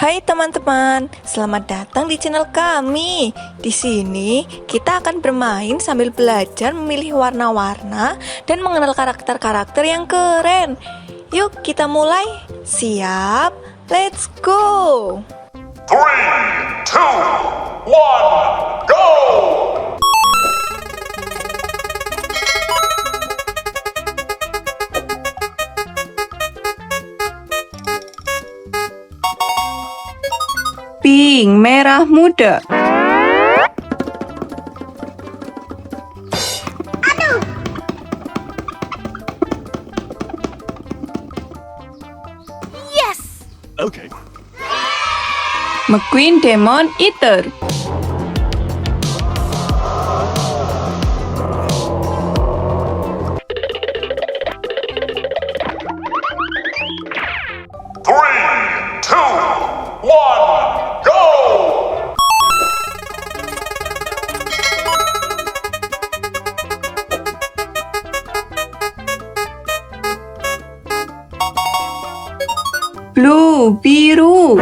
Hai teman-teman, selamat datang di channel kami. Di sini kita akan bermain sambil belajar memilih warna-warna dan mengenal karakter-karakter yang keren. Yuk kita mulai. Siap? Let's go. 3, 2, 1, go! Pink, merah muda. Yes! Okay. Mcqueen, demon eater. Three, two, one, go! Blue, biru.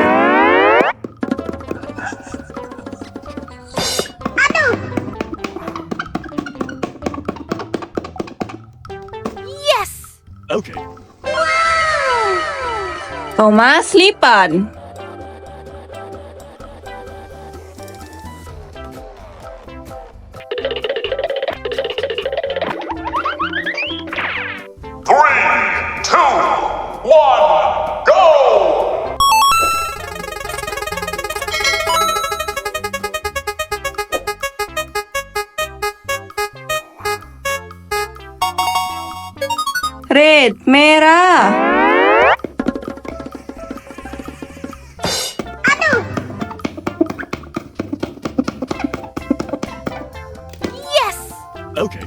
Yes! Okay. Thomas, Lipan. Three, two, one, go! Red, merah. Yes! Okay.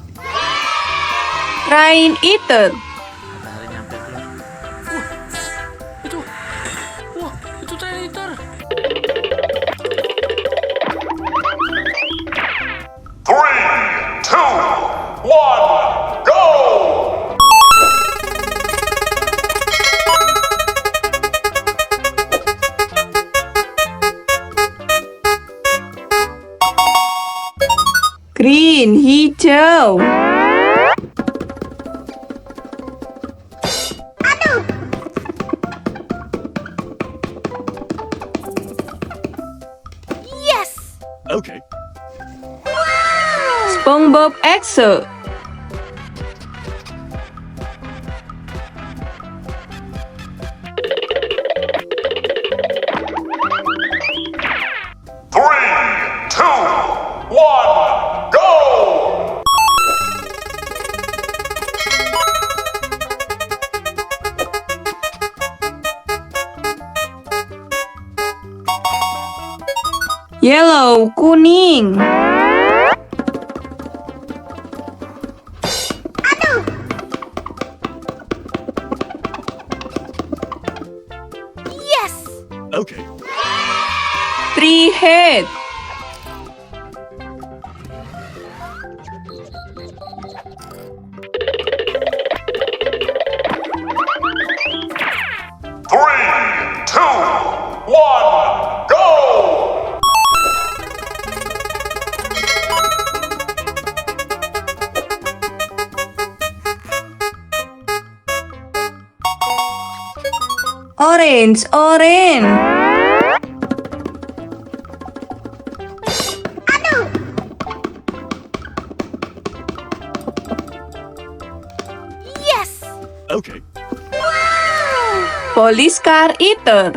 Rain eater. Itu trainer. Three, two, one, go! Green, hijau. Yes! Okay. Spongebob Exe. Three, two, one, go! Yellow, kuning. Yes! Okay. Three head. Three, two, one, go! Orange, orange. Yes! Okay. Police car eater.